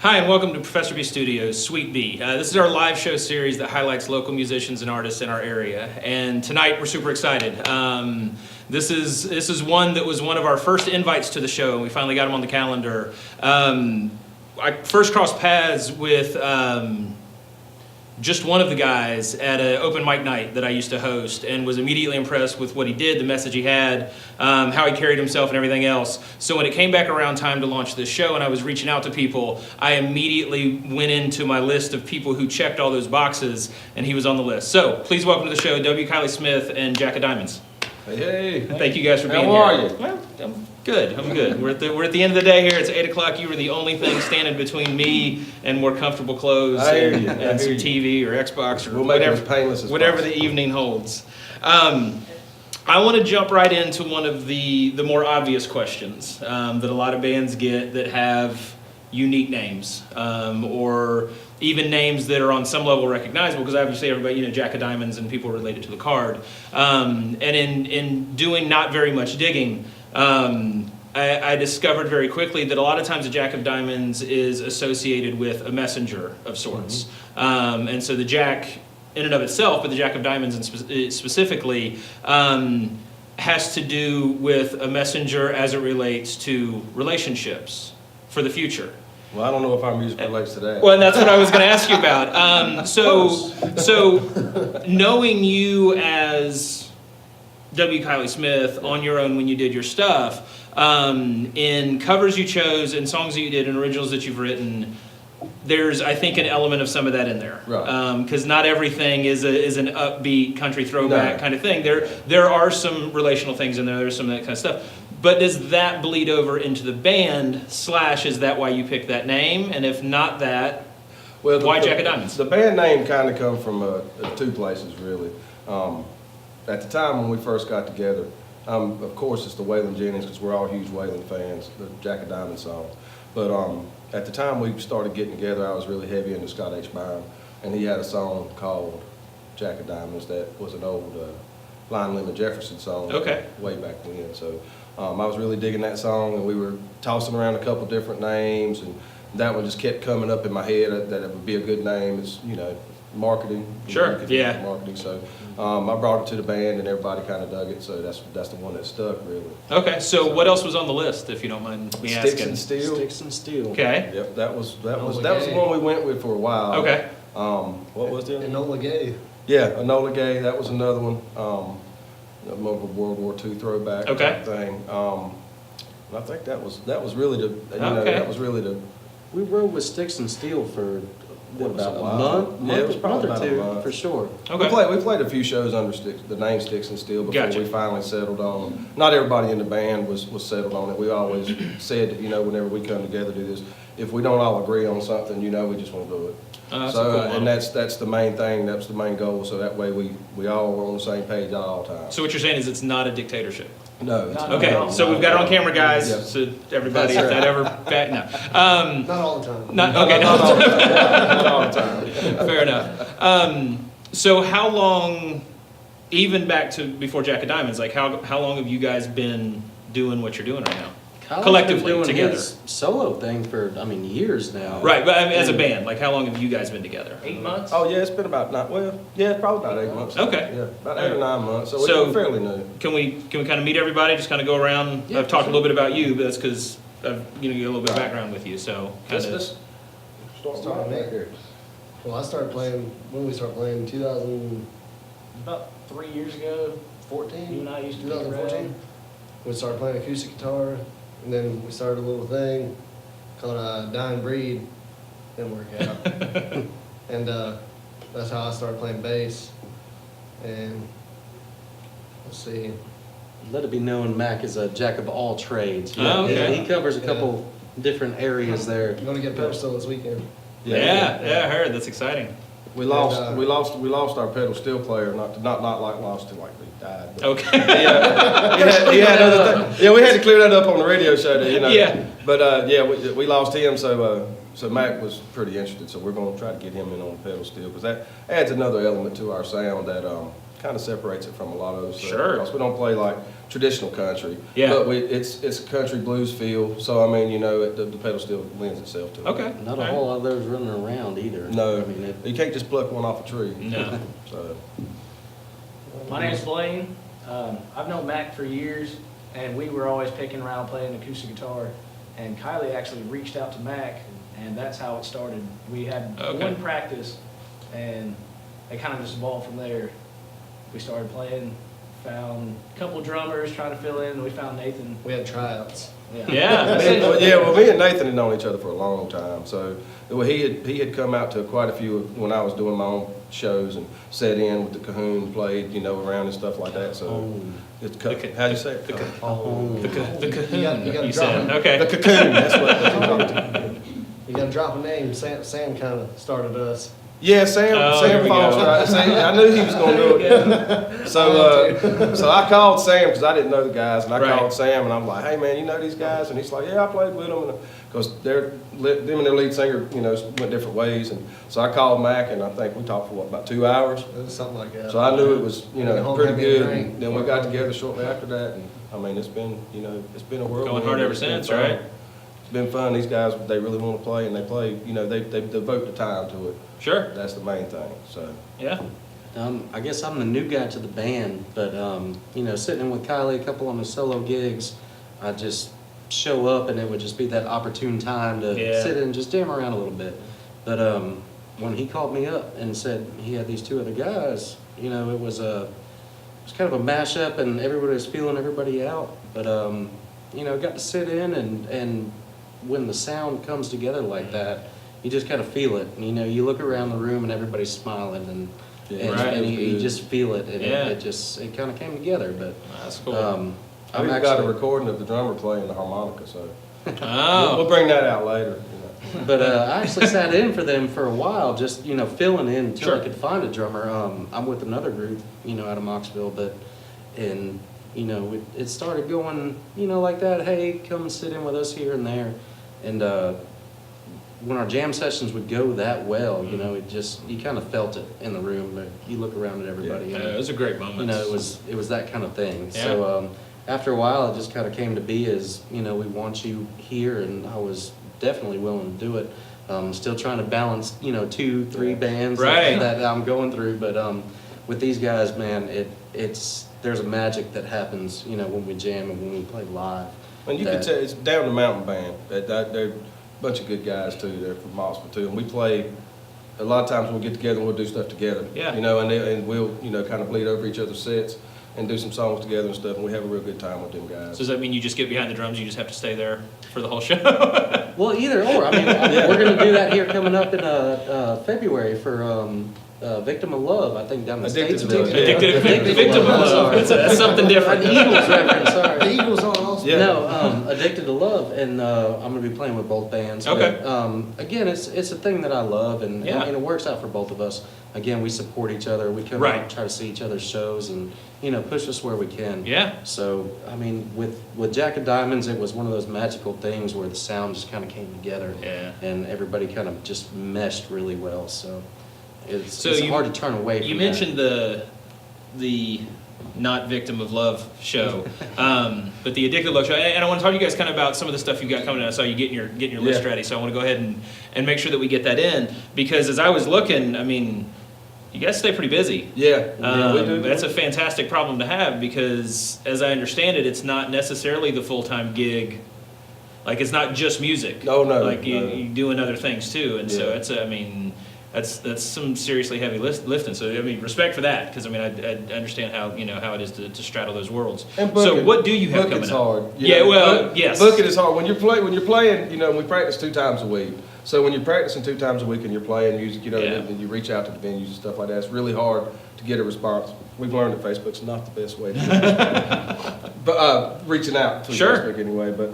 Hi, and welcome to Professor B Studios, Suite B. This is our live show series that highlights local musicians and artists in our area. And tonight we're super excited. This is one that was one of our first invites to the show, and we finally got him on the calendar. I first crossed paths with just one of the guys at an open mic night that I used to host, and was immediately impressed with what he did, the message he had, how he carried himself and everything else. So when it came back around time to launch this show and I was reaching out to people, I immediately went into my list of people who checked all those boxes, and he was on the list. So please welcome to the show KIley Smith and Jack of Diamonds. Hey. Thank you guys for being here. How are you? Well, I'm good. We're at the end of the day here. It's 8 o'clock. You were the only thing standing between me and more comfortable clothes and some TV or Xbox or whatever the evening holds. I want to jump right into one of the more obvious questions that a lot of bands get that have unique names or even names that are on some level recognizable, because obviously everybody, Jack of Diamonds and people related to the card. And in doing not very much digging, I discovered very quickly that a lot of times a Jack of Diamonds is associated with a messenger of sorts. Mm-hmm. And so the Jack in and of itself, but the Jack of Diamonds specifically, has to do with a messenger as it relates to relationships for the future. Well, I don't know if our music relates to that. Well, and that's what I was going to ask you about. So knowing you as KIley Smith on your own when you did your stuff, in covers you chose and songs that you did and originals that you've written, there's, I think, an element of some of that in there. Right. Because not everything is an upbeat country throwback kind of thing. There are some relational things in there. There's some of that kind of stuff. But does that bleed over into the band, / is that why you picked that name? And if not that, why Jack of Diamonds? The band name kind of come from two places, really. At the time when we first got together, of course it's the Waylon Jennings, because we're all huge Waylon fans, the Jack of Diamonds song. But at the time we started getting together, I was really heavy into Scott H. Byron, and he had a song called Jack of Diamonds that was an old Blind Lemon Jefferson song way back when. So I was really digging that song, and we were tossing around a couple different names, and that one just kept coming up in my head that it would be a good name. It's, marketing. Sure, yeah. Marketing. So I brought it to the band, and everybody kind of dug it. So that's the one that stuck, really. Okay. So what else was on the list, if you don't mind me asking? Sticks and Steel. Sticks and Steel. Okay. Yep. That was the one we went with for a while. Okay. What was the other? Enola Gay. Yeah, Enola Gay. That was another one. More of a World War II throwback type thing. I think that was really that was really the. We rode with Sticks and Steel for about a month? Yeah, it was probably month or about two, a month. for sure. Okay. We played a few shows under the name Sticks and Steel before Gotcha. we finally settled on. Not everybody in the band was settled on it. We always said that, whenever we come together to do this, if we don't all agree on something, we just won't do it. That's a cool one. And that's the main thing. That's the main goal. So that way we all were on the same page at all times. So what you're saying is it's not a dictatorship. No. It's not. Okay, so we've got it on camera, guys. Yeah. So everybody, That's if that ever Not all the time. Not all the time. Fair enough. So how long, even back to before Jack of Diamonds, like how long have you guys been doing what you're doing right now? Kyle's Collectively, been doing together. his solo thing for, years now. Right, but I mean, as a band, like how long have you guys been together? 8 months? Oh yeah, it's been about probably about 8 months. Okay. Yeah, about 8 or 9 months. So we're fairly new. Can we kind of meet everybody? Just kind of go around. Yeah, I've talked a little bit about you, but that's because I've get a little bit of background with you. So kind of. Let's Start back here. Well, I started playing, when we started playing, 2000, About 3 years ago, 14? you and I used to be 2014. around. We started playing acoustic guitar, and then we started a little thing called Dying Breed. Didn't work out. And that's how I started playing bass. And let's see. Let it be known Mac is a jack of all trades. Oh, okay. He covers a couple different areas there. I'm gonna get pedestal this weekend. Yeah, I heard. That's exciting. We lost our pedal steel player. Not like lost him like he died. But Okay. he had other things. Yeah, we had to clear that up on the radio show. Yeah. But we lost him. So Mac was pretty interested. So we're going to try to get him in on the pedal steel, because that adds another element to our sound that kind of separates it from a lot of those. Sure. Because we don't play like traditional country. Yeah. But it's a country blues feel. So I mean, you know, the pedal steel lends itself to it. Okay. Not a whole lot of those running around either. No, I mean, you can't just pluck one off a tree. No. So. My name's Blaine. I've known Mac for years, and we were always picking around playing acoustic guitar. And KIley actually reached out to Mac, and that's how it started. We had one practice, and it kind of just evolved from there. We started playing, found a couple drummers trying to fill in, and we found Nathan. We had tryouts. Yeah. Well, me and Nathan had known each other for a long time. So he had come out to quite a few when I was doing my own shows and sat in with the cajon, played, you know, around and stuff like that. So it's how'd you say it? The You cajon, gotta you drop said. it. Okay. The cocoon. That's what. You got to drop a name. Sam kind of started us. Yeah, Sam here we Foster. go. I knew he was going to do it. So I called Sam because I didn't know the guys, and I Right. called Sam and I'm like, "Hey man, you know these guys?" And he's like, "Yeah, I played with them." Because them and their lead singer, you know, went different ways. And so I called Mac, and I think we talked for about 2 hours. It was something like that. So I knew it was, you know, Home pretty Happy good. Drink. And then we got together shortly after that, and I mean, it's been, you know, it's been a whirlwind. Going hard ever It's been since, fun. right? It's been fun. These guys, they really want to play, and they play. You know, they devote the time to it. Sure. That's the main thing. So. Yeah. I guess I'm the new guy to the band, but, you know, sitting in with KIley, a couple on the solo gigs, I just show up and it would just be that opportune time to sit and just jam around a little bit. But when he called me up and said he had these two other guys, you know, it was kind of a mashup and everybody was feeling everybody out. But, you know, got to sit in and when the sound comes together like that, you just kind of feel it. You know, you look around the room and everybody's smiling and you just feel it, and it kind of came together. But That's cool. I've I'm got a actually, recording of the drummer playing the harmonica, so Oh. we'll bring that out later. You know. but I actually sat in for them for a while, just, you know, filling in until Sure. I could find a drummer. I'm with another group, you know, out of Moxville, and you know, it started going, you know, like that. Hey, come sit in with us here and there, and when our jam sessions would go that well, you know, you kind of felt it in the room. But you look around at everybody, Yeah, and, it was a great moment. you know, it was that kind of thing. Yeah. So after a while, it just kind of came to be as, you know, we want you here, and I was definitely willing to do it. Still trying to balance, you know, 2-3 bands Right. that I'm going through, but with these guys, man, there's a magic that happens, you know, when we jam and when we play live. And you can tell it's down the mountain band. They're a bunch of good guys too. They're from Moxville too, and we play. A lot of times when we get together, we'll do stuff together. Yeah. You know, and we'll, you know, kind of bleed over each other's sets and do some songs together and stuff, and we have a real good time with them guys. So does that mean you just get behind the drums, you just have to stay there for the whole show? Well, either or. I mean, we're going to do that here coming up in February for Victim of Love, I think, down the Addicted States. to Love. Victim of love. Sorry. That's something different. An Eagles reference, The sorry. Eagles on also. Yeah. No, Addicted to Love, and I'm going to be playing with both bands. Okay. But, again, it's a thing that I love, and Yeah. I mean, it works out for both of us. Again, we support each other. We come Right. out and try to see each other's shows and, you know, push us where we can. Yeah. So, I mean, with Jack of Diamonds, it was one of those magical things where the sound just kind of came together. Yeah. And everybody kind of just meshed really well. So it's So it's you- hard to turn away from You that. mentioned the not Victim of Love show, but the Addicted Love show. And I want to talk to you guys kind of about some of the stuff you've got coming out. I saw you getting your list Yeah. ready, so I want to go ahead and make sure that we get that in, because as I was looking, I mean, you guys stay pretty busy. Yeah, we do. That's a fantastic problem to have, because as I understand it, it's not necessarily the full-time gig. Like, it's not just music. No. Like you're doing other things too, and so Yeah. that's some seriously heavy lifting. So I mean, respect for that, because I mean, I understand how how it is to straddle those worlds. And So booking- what do you have coming booking's up? hard. you Yeah, know. well, Book- yes. Booking is hard. When you're playing, you know, we practice 2 times a week. So when you're practicing 2 times a week and you're playing music, you know, Yeah. and you reach out to the venues and stuff like that, it's really hard to get a response. We've learned that Facebook's not the best way to do it. But reaching out through Sure. Facebook anyway. But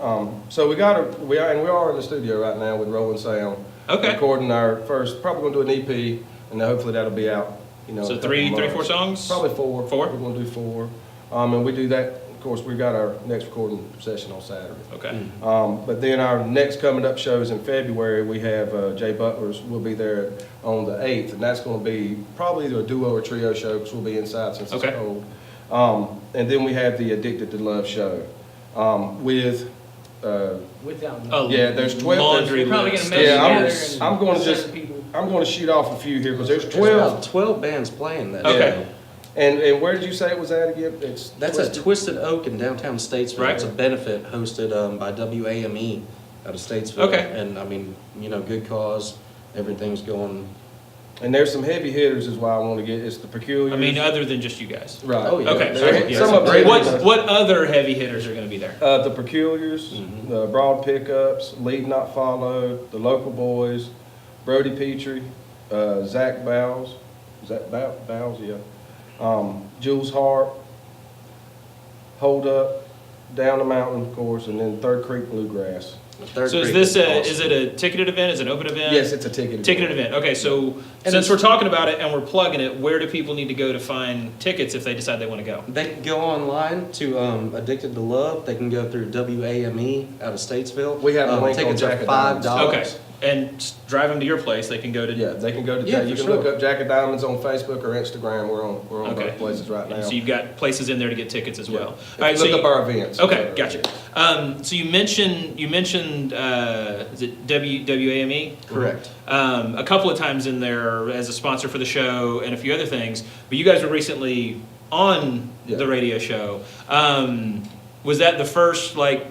so we are in the studio right now with Rolling Sound. Okay. Recording our first, probably gonna do an EP, and then hopefully that'll be out. You know, So in a couple three, months. 4 songs? Probably 4. 4? We're gonna do 4. And we do that of course, we've got our next recording session on Saturday. Okay. But then our next coming up shows in February, we have Jay Butler's, we'll be there on the 8th, and that's going to be probably either a duo or trio show, because we'll be inside since it's cold. And then we have the Addicted to Love show with... Without yeah, there's 12. Laundry We're probably list. gonna measure Yeah, together I'm and going to certain just, people. I'm going to shoot off a few here, because there's There's 12. about 12 bands playing that Okay. day. And where did you say it was at again? It's That's at Twisted Oak in downtown Statesville. Right. It's a benefit hosted by WAME out of Statesville. Okay. And I mean, you know, good cause. Everything's going. And there's some heavy hitters is why I want to get, it's the Peculiars. I mean, other than just you guys. Right. Oh, yeah. Okay. There- So, some of them- what other heavy hitters are going to be there? The Peculiars, the Broad Pickups, Lead Not Follow, the Local Boys, Brody Petrie, Zach Bowles, is that Bowles? Yeah. Jules Hart, Hold Up, Down the Mountain, of course, and then Third Creek Bluegrass. Third So is Creek this awesome. is it a ticketed event? Is it an open event? Yes, it's a ticketed Ticketed event. Okay, so And since it's- we're talking about it and we're plugging it, where do people need to go to find tickets if they decide they want to go? They can go online to Addicted to Love. They can go through WAME out of Statesville. We have a link on tickets are Jack of $5. Diamonds. Okay, and drive them to your place. They can go to. Yeah, they can go to, Yeah, you for can look sure. up Jack of Diamonds on Facebook or Instagram. We're on Okay. both places right now. So you've got places in there to get tickets as well. Yeah. All If right, you so look up our events. okay, gotcha. So you mentioned is it WAME? Correct. A couple of times in there as a sponsor for the show and a few other things, but you guys were recently on Yeah. the radio show. Was that the first like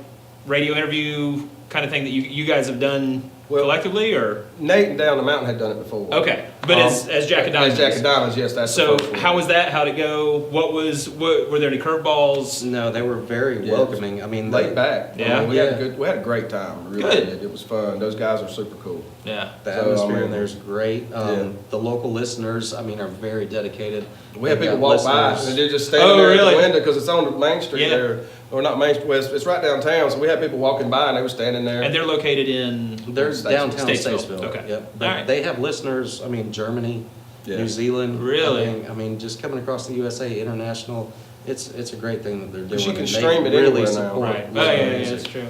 radio interview kind of thing that you guys have done Well, collectively, or? Nate and Down the Mountain had done it before. Okay, but as Jack and Diamonds. As Jack of Diamonds, yes, that's So the first one. how was that? How'd it go? What were there any curveballs? No, they were very Yeah, welcoming. I mean, Laid back. Yeah. I mean, we had a great time. We really Good. did. It was fun. Those guys are super cool. Yeah. The So, atmosphere I mean, in there is great. yeah. The local listeners, I mean, are very dedicated. We had They've people got walk by listeners. and they're just standing Oh, there at really? the window because it's on the Main Street Yeah. there, or not Main Street. Well, it's right downtown. So we had people walking by and they were standing there. And they're located in. There's downtown Statesville. Statesville. Okay. Yep. But All right. they have listeners, I mean, Germany, Yeah. New Zealand. Really? I mean, just coming across the USA, international, it's a great thing that they're doing. you can and they stream it really anywhere now. support Right. Oh, local yeah, music. that's true.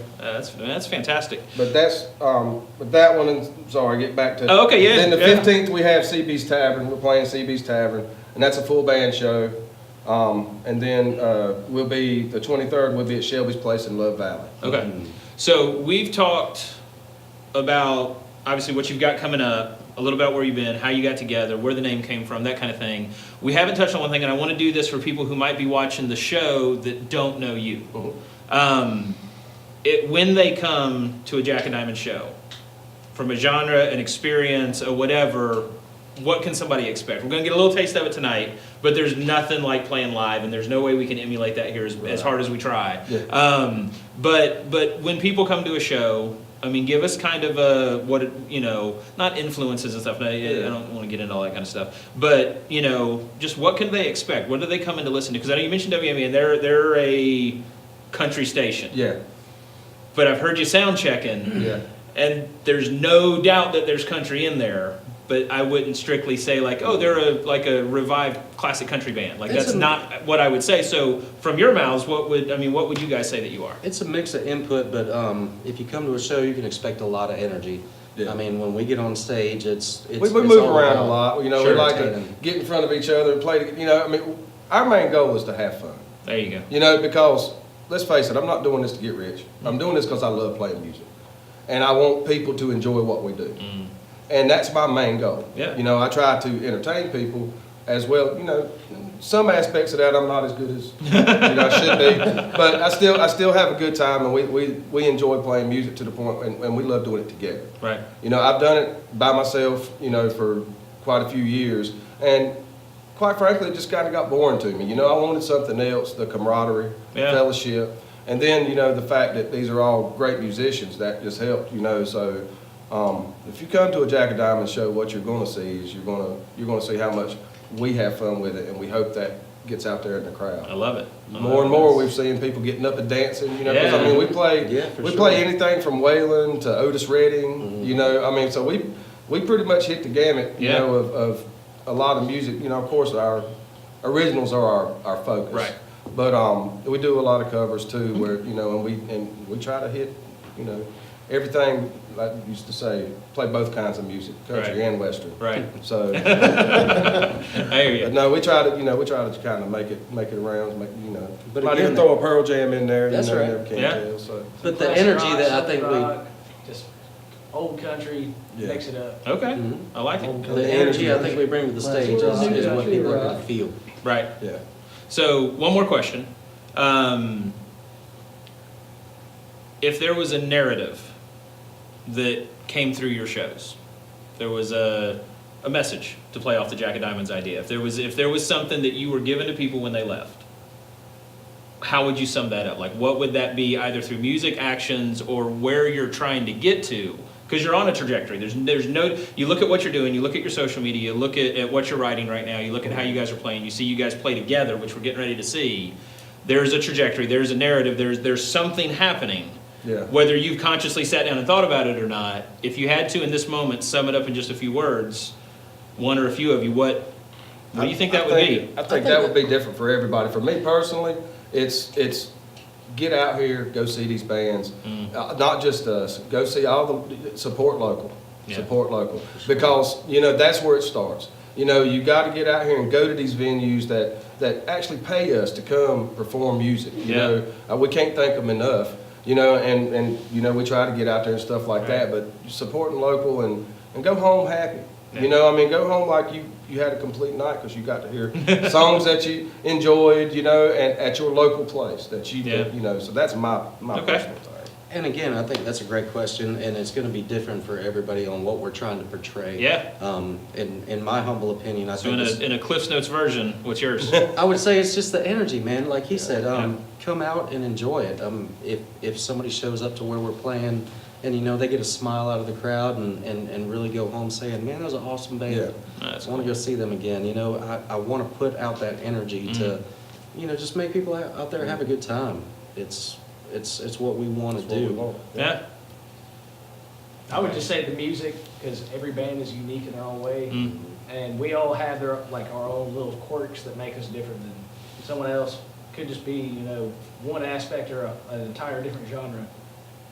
That's fantastic. But that's but that one. And sorry, get back to. Oh, okay, yeah, Then the yeah. 15th we have CB's Tavern. We're playing CB's Tavern, and that's a full band show. And then we'll be the 23rd. We'll be at Shelby's Place in Love Valley. Okay. So we've talked about obviously what you've got coming up, a little about where you've been, how you got together, where the name came from, that kind of thing. We haven't touched on one thing, and I want to do this for people who might be watching the show that don't know you. When they come to a Jack and Diamond show, from a genre, an experience, or whatever, what can somebody expect? We're going to get a little taste of it tonight, but there's nothing like playing live, and there's no way we can emulate that here as hard as we try. Yeah. But when people come to a show, I mean, give us kind of not influences and stuff. I don't want to get into all that kind of stuff. But, just what can they expect? What do they come in to listen to? Because I know you mentioned WME, and they're a country station. Yeah. But I've heard you sound checking. Yeah. And there's no doubt that there's country in there. But I wouldn't strictly say they're a revived classic country band. That's not what I would say. So from your mouths, what would you guys say that you are? It's a mix of input, but if you come to a show, you can expect a lot of energy. Yeah. I mean, when we get on stage, it's We it's move all around a about lot. We like to entertaining. get in front of each other and play. Our main goal is to have fun. There you go. Because let's face it, I'm not doing this to get rich. I'm doing this because I love playing music, and I want people to enjoy what we do. And that's my main goal. Yeah. I try to entertain people as well. Some aspects of that I'm not as good as I should be, but I still have a good time, and we enjoy playing music to the point, and we love doing it together. Right. I've done it by myself, for quite a few years, and quite frankly, it just kind of got boring to me. I wanted something else, the camaraderie, fellowship, and then the fact that these are all great musicians, that just helped. So. If you come to a Jack of Diamonds show, what you're going to see is you're going to see how much we have fun with it, and we hope that gets out there in the crowd. I love it. More and more, we've seen people getting up and dancing. 'Cause, we play anything from Waylon to Otis Redding. So we pretty much hit the gamut. Of a lot of music. Of course, our originals are our focus. Right. But we do a lot of covers too, where and we try to hit everything. Like I used to say, play both kinds of music, country and western. Right. So, I hear you. but no, we try to kind of make it around, But might again, even throw a Pearl Jam in there. That's right. Never can Yeah. tell. So. But the Classic energy rock, that I southern think rock, just old country, Yeah. mix it up. Okay, Mhm. I like it. the energy I think we bring to the stage is what people are going to feel. Right. Yeah. So one more question. If there was a narrative that came through your shows, there was a message to play off the Jack of Diamonds idea. If there was something that you were given to people when they left, how would you sum that up? Like, what would that be, either through music, actions, or where you're trying to get to? Because you're on a trajectory. There's no. You look at what you're doing. You look at your social media. You look at what you're writing right now. You look at how you guys are playing. You see you guys play together, which we're getting ready to see. There's a trajectory. There's a narrative. There's something happening. Yeah. Whether you've consciously sat down and thought about it or not, if you had to in this moment sum it up in just a few words, one or a few of you, what do you think that would be? I think that would be different for everybody. For me personally, it's get out here, go see these bands, not just us. Go see all the support local, support local, because that's where it starts. You got to get out here and go to these venues that actually pay us to come perform music. We can't thank them enough. And we try to get out there and stuff like that, but supporting local and go home happy. Go home like you had a complete night because you got to hear songs that you enjoyed, and at your local place that you, so that's my personal thing. And again, I think that's a great question, and it's going to be different for everybody on what we're trying to portray. Yeah. In my humble opinion, I think in a Cliff's Notes version, what's yours? I would say it's just the energy, man. Like he said, come out and enjoy it. If somebody shows up to where we're playing, and they get a smile out of the crowd and really go home saying, man, that was an awesome band. Yeah. I want to go see them again. I want to put out that energy to, just make people out there have a good time. It's what we want to do. Yeah. I would just say the music, because every band is unique in their own way, and we all have our own little quirks that make us different than someone else. Could just be one aspect or an entire different genre,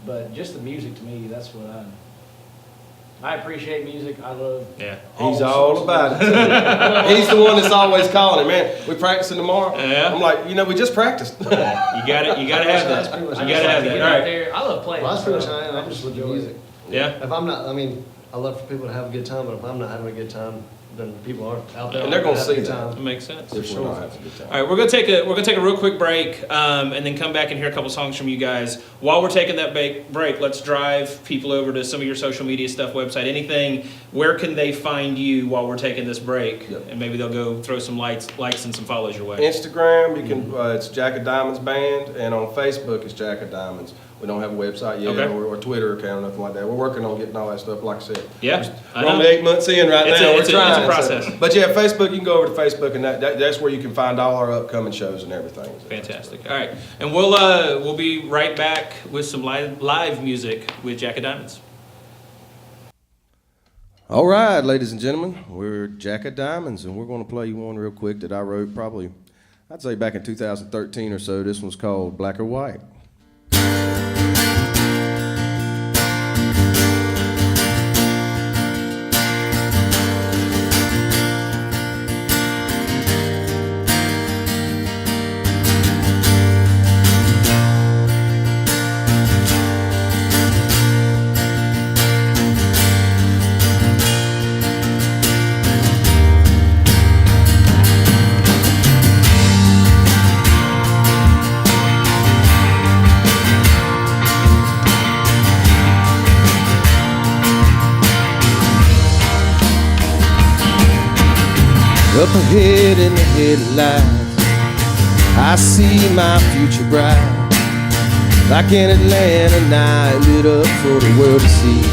but just the music to me, that's what I appreciate music. I love. Yeah. He's all about it. He's the one that's always calling it, man. We practicing tomorrow. Yeah. I'm like, we just practiced. You got it. You got to have that. You got to have that. All Right right. there. I love playing. Well, that's pretty much how I am. I'm just with the music. Yeah. If I'm not, I love for people to have a good time, but if I'm not having a good time, then people aren't out there. And they're gonna having a see good that. That makes sense. If we're not having a good time. All right, we're gonna take a real quick break, and then come back and hear a couple songs from you guys. While we're taking that break, let's drive people over to some of your social media stuff, website, anything. Where can they find you while we're taking this break? Yep. And maybe they'll go throw some likes and some follows your way. Instagram, you can. It's Jack of Diamonds Band, and on Facebook it's Jack of Diamonds. We don't have a website yet, Okay. or Twitter account, or nothing like that. We're working on getting all that stuff. Like I said, Yeah, I we're know. only 8 months in right It's now. a We're trying. it's a process. But yeah, Facebook. You can go over to Facebook, and that's where you can find all our upcoming shows and everything. Fantastic. All right, and we'll be right back with some live music with Jack of Diamonds. All right, ladies and gentlemen, we're Jack of Diamonds, and we're going to play you one real quick that I wrote probably, I'd say back in 2013 or so. This one's called Black or White. Up ahead in the headlights, I see my future bright, like an Atlanta night lit up for the world to see.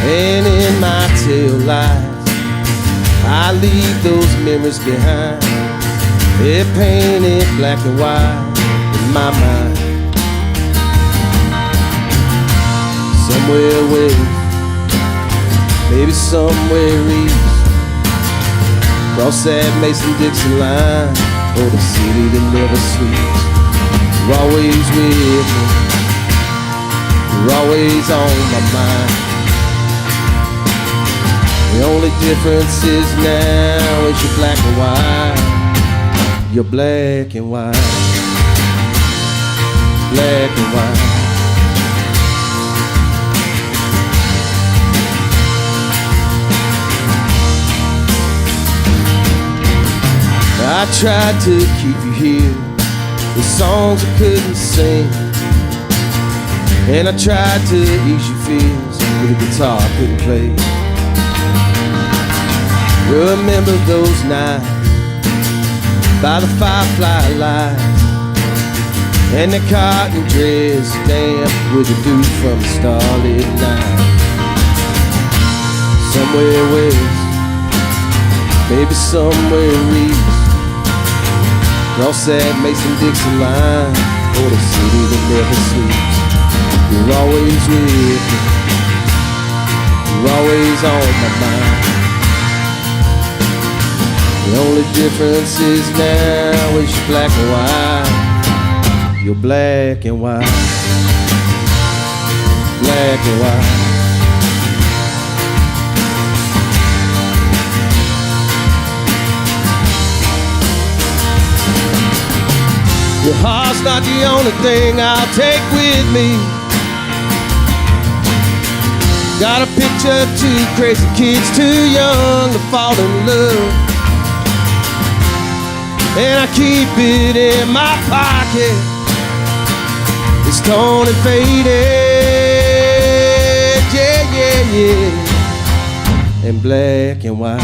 And in my tail lights, I leave those memories behind. They're painted black and white in my mind. Somewhere west, maybe somewhere east, Cross that Mason-Dixon line, oh, the city that never sleeps. You're always with me, you're always on my mind. The only difference is now is you're black and white. You're black and white, black and white. I tried to keep you here with songs I couldn't sing, and I tried to ease your fears with a guitar I couldn't play. Remember those nights by the firefly lights, and the cotton dress damp with the dew from the starlit night. Somewhere west, maybe somewhere east, cross that Mason-Dixon line, oh, the city that never sleeps. You're always with me, you're always on my mind. The only difference is now is you're black and white. You're black and white, black and white. Your heart's not the only thing I'll take with me. Got a picture of two crazy kids too young to fall in love, and I keep it in my pocket. It's torn and faded, yeah, yeah, yeah, and black and white.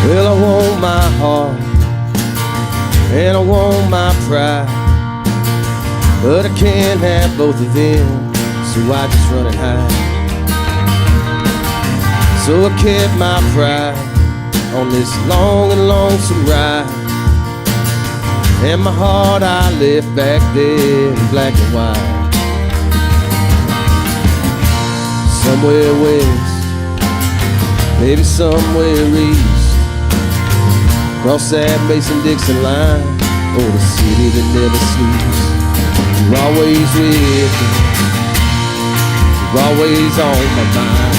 Well, I want my heart, and I want my pride, but I can't have both of them, so I just run and hide. So I kept my pride on this long and lonesome ride, and my heart I left back there in black and white. Somewhere west, maybe somewhere east, cross that Mason-Dixon line, oh, the city that never sleeps. You're always with me, you're always on my mind.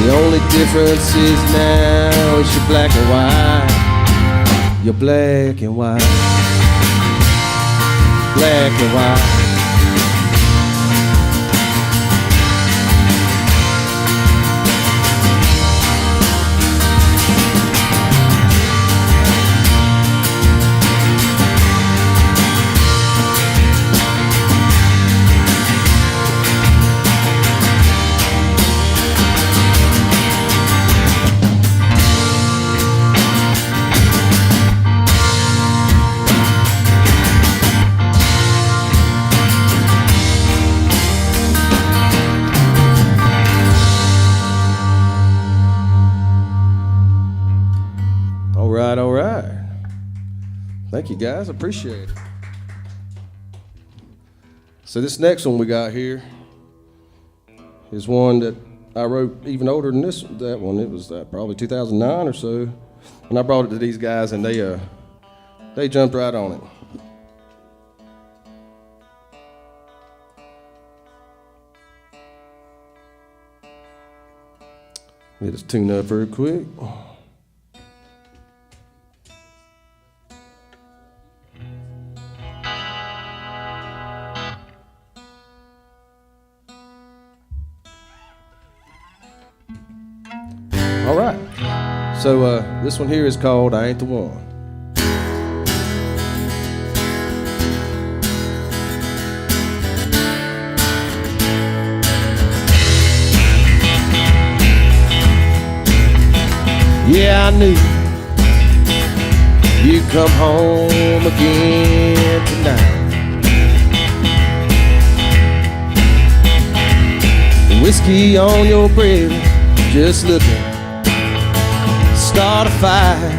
The only difference is now is you're black and white. You're black and white, black and white. All right. Thank you, guys. Appreciate it. So this next one we got here is one that I wrote even older than that one. It was probably 2009 or so, and I brought it to these guys, and they jumped right on it. Let us tune up very quick. All right, so this one here is called I Ain't the One. Yeah, I knew you'd come home again tonight. Whiskey on your breath, just looking to start a fire.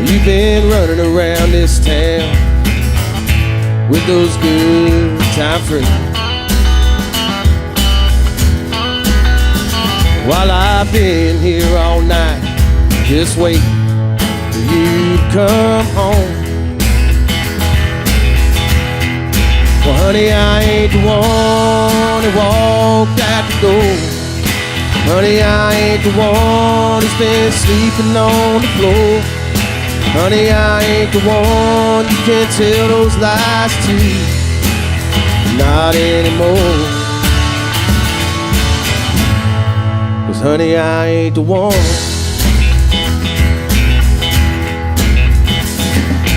You've been running around this town with those good time friends, while I've been here all night just waiting for you to come home. Well, honey, I ain't the one that walked out the door. Honey, I ain't the one who's been sleeping on the floor. Honey, I ain't the one you can tell those lies to. Not anymore. 'Cause honey, I ain't the one.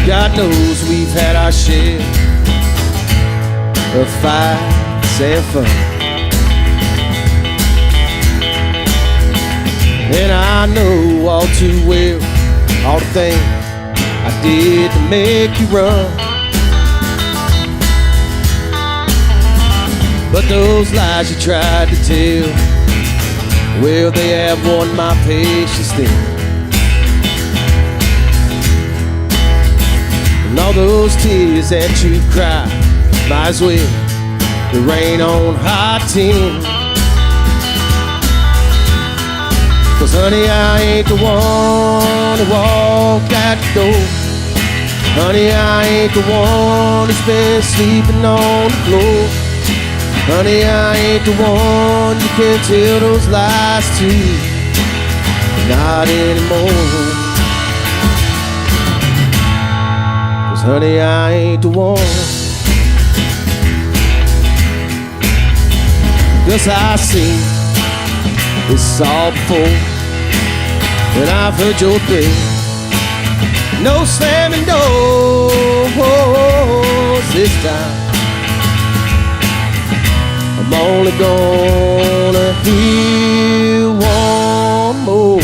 God knows we've had our share of fights and fun, and I know all too well all the things I did to make you run. But those lies you tried to tell, well, they have won my patience then. And all those tears that you cried might as well the rain on hot tin. 'Cause honey, I ain't the one that walked out the door. Honey, I ain't the one who's been sleeping on the floor. Honey, I ain't the one you can tell those lies to. Not anymore. 'Cause honey, I ain't the one. 'Cause I've seen this all before, and I've heard your threat. No slamming doors this time. I'm only gonna hear one more.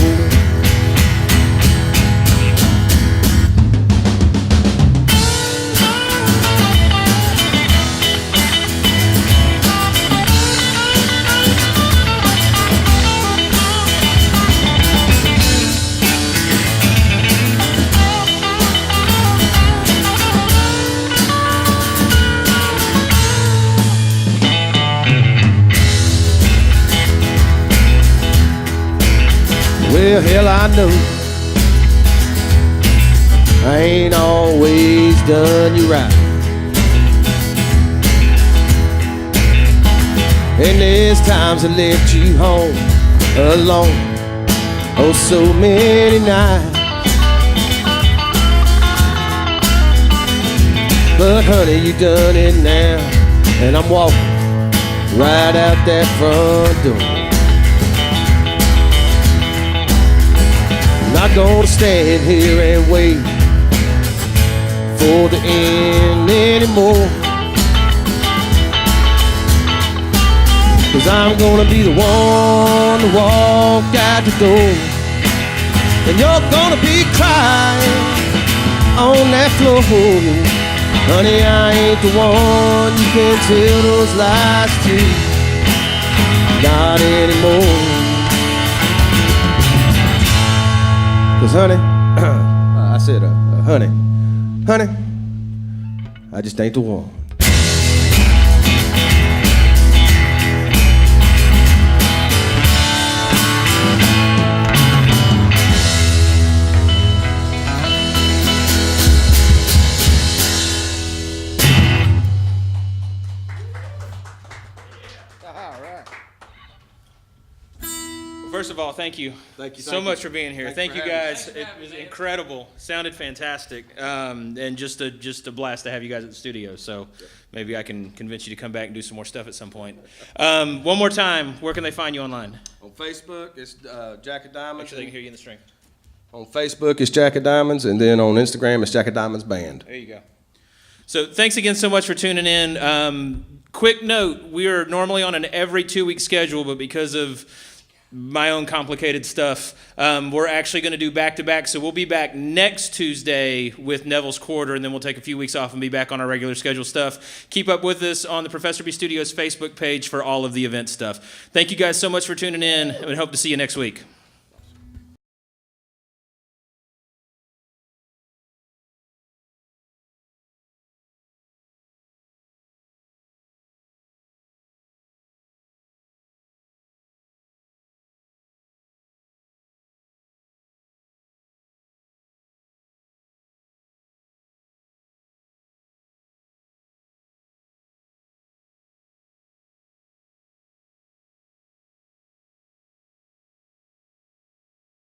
Well, hell, I know I ain't always done you right, and there's times I left you home alone, oh so many nights. But honey, you done it now, and I'm walking right out that front door. Not gonna stand here and wait for the end anymore. 'Cause I'm gonna be the one to walk out the door, and you're gonna be crying on that floor. Honey, I ain't the one you can tell those lies to. Not anymore. 'Cause honey, I said, honey, I just ain't the one. First of all, thank you. Thank you so much for being here. Thank you for guys. It was incredible. Sounded fantastic. And just a blast to have you guys at the studio. So maybe I can convince you to come back and do some more stuff at some point. One more time, where can they find you online? On Facebook, it's Jack of Diamonds. Make sure they can hear you in the string. On Facebook, it's Jack of Diamonds, and then on Instagram, it's Jack of Diamonds Band. There you go. So thanks again so much for tuning in. Quick note, we are normally on an every 2-week schedule, but because of my own complicated stuff. We're actually going to do back-to-back, so we'll be back next Tuesday with Neville's Quarter, and then we'll take a few weeks off and be back on our regular schedule stuff. Keep up with us on the Professor B Studios Facebook page for all of the event stuff. Thank you guys so much for tuning in, and we hope to see you next week.